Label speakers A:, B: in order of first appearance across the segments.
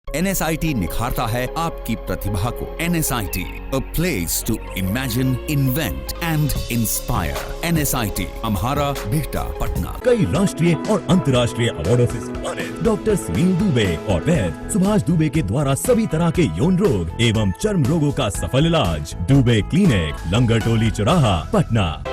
A: NSIT निखारता है आपकी प्रतिभा को। NSIT, a place to imagine, invent and inspire. NSIT, अम्हारा, Bihta, Patna.
B: कई राष्ट्रीय और अंतर्राष्ट्रीय अवार्डों से सम्मानित डॉक्टर सुनील दुबे और वैद्य सुभाष दुबे के द्वारा सभी तरह के यौन रोग एवं चर्म रोगों का सफल इलाज। दुबे क्लिनिक, लंगर टोली चौराहा, पटना।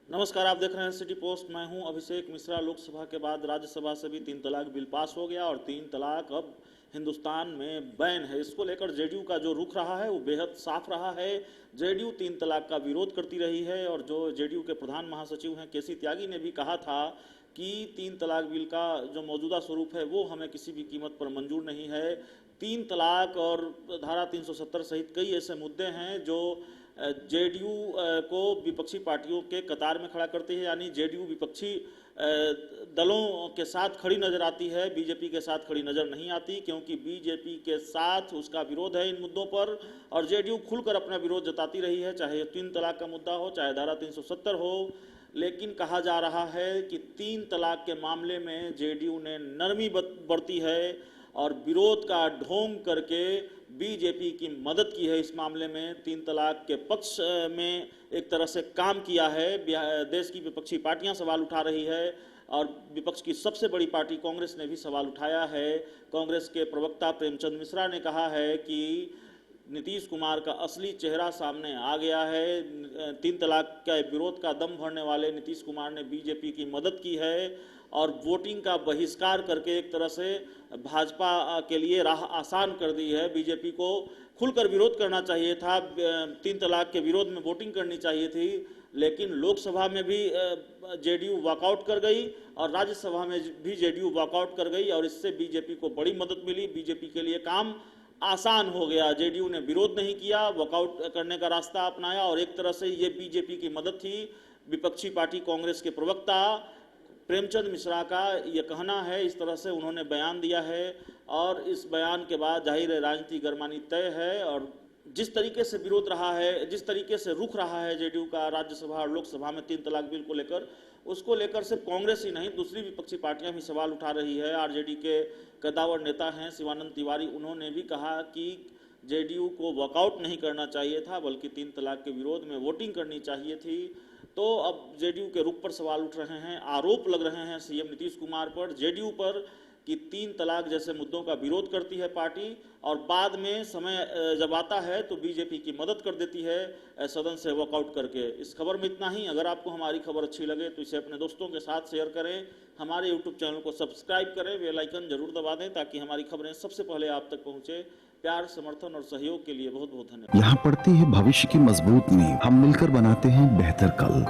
C: नमस्कार, आप देख रहे हैं सिटी पोस्ट। मैं हूं अभिषेक मिश्रा। लोकसभा के बाद राज्यसभा से भी 3 तलाक बिल पास हो गया और 3 तलाक अब हिंदुस्तान में बैन है। इसको लेकर जेडीयू का जो रुख रहा है वो बेहद साफ रहा है। जेडीयू 3 तलाक का विरोध करती रही है और जो जेडीयू के प्रधान महासचिव हैं केसी त्यागी ने भी कहा था कि 3 तलाक बिल का जो मौजूदा स्वरूप है वो हमें किसी भी कीमत पर मंजूर नहीं है। 3 तलाक और धारा 370 सहित कई ऐसे मुद्दे हैं जो जेडीयू को विपक्षी पार्टियों के कतार में खड़ा करती है, यानी जेडीयू विपक्षी दलों के साथ खड़ी नजर आती है, बीजेपी के साथ खड़ी नजर नहीं आती, क्योंकि बीजेपी के साथ उसका विरोध है इन मुद्दों पर और जेडीयू खुलकर अपना विरोध जताती रही है, चाहे 3 तलाक का मुद्दा हो, चाहे धारा 370 हो। लेकिन कहा जा रहा है कि 3 तलाक के मामले में जेडीयू ने नरमी बरती है और विरोध का ढोंग करके बीजेपी की मदद की है। इस मामले में 3 तलाक के पक्ष में एक तरह से काम किया है। देश की विपक्षी पार्टियां सवाल उठा रही है और विपक्ष की सबसे बड़ी पार्टी कांग्रेस ने भी सवाल उठाया है। कांग्रेस के प्रवक्ता प्रेमचंद मिश्रा ने कहा है कि नीतीश कुमार का असली चेहरा सामने आ गया है। 3 तलाक के विरोध का दम भरने वाले नीतीश कुमार ने बीजेपी की मदद की है और वोटिंग का बहिष्कार करके एक तरह से भाजपा के लिए राह आसान कर दी है। बीजेपी को खुलकर विरोध करना चाहिए था, 3 तलाक के विरोध में वोटिंग करनी चाहिए थी, लेकिन लोकसभा में भी जेडीयू वॉकआउट कर गई और राज्यसभा में भी जेडीयू वॉकआउट कर गई और इससे बीजेपी को बड़ी मदद मिली। बीजेपी के लिए काम आसान हो गया। जेडीयू ने विरोध नहीं किया, वॉकआउट करने का रास्ता अपनाया और एक तरह से ये बीजेपी की मदद थी। विपक्षी पार्टी कांग्रेस के प्रवक्ता प्रेमचंद मिश्रा का ये कहना है, इस तरह से उन्होंने बयान दिया है और इस बयान के बाद जाहिर है राजनीति गरमानी तय है। और जिस तरीके से विरोध रहा है, जिस तरीके से रुख रहा है जेडीयू का राज्यसभा और लोकसभा में 3 तलाक बिल को लेकर, उसको लेकर सिर्फ कांग्रेस ही नहीं दूसरी विपक्षी पार्टियां भी सवाल उठा रही है। आरजेडी के कद्दावर नेता हैं शिवानंद तिवारी, उन्होंने भी कहा कि जेडीयू को वॉकआउट नहीं करना चाहिए था बल्कि 3 तलाक के विरोध में वोटिंग करनी चाहिए थी। तो अब जेडीयू के रुख पर सवाल उठ रहे हैं, आरोप लग रहे हैं सीएम नीतीश कुमार पर, जेडीयू पर कि 3 तलाक जैसे मुद्दों का विरोध करती है पार्टी और बाद में समय जब आता है तो बीजेपी की मदद कर देती है सदन से वॉकआउट करके। इस खबर में इतना ही। अगर आपको हमारी खबर अच्छी लगे तो इसे अपने दोस्तों के साथ शेयर करें, हमारे यूट्यूब चैनल को सब्सक्राइब करें, बेल आइकन जरूर दबा दें ताकि हमारी खबरें सबसे पहले आप तक पहुँचे। प्यार, समर्थन और सहयोग के लिए बहुत बहुत धन्यवाद।
D: यहाँ पड़ती है भविष्य की मजबूत नींव, हम मिलकर बनाते हैं बेहतर कल।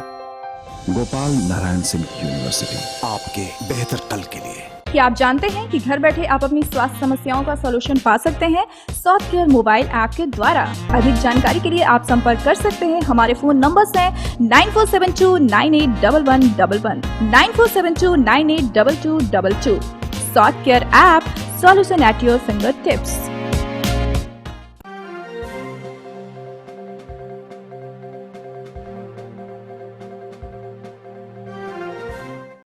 D: गोपाल नारायण सिंह यूनिवर्सिटी, आपके बेहतर कल के लिए।
E: क्या आप जानते हैं कि घर बैठे आप अपनी स्वास्थ्य समस्याओं का सॉल्यूशन पा सकते हैं सॉफ्टकेयर मोबाइल ऐप के द्वारा। अधिक जानकारी के लिए आप संपर्क कर सकते हैं। हमारे फोन नंबर्स हैं 9472981111, 9472982222। Softcare app, solution at your finger tips.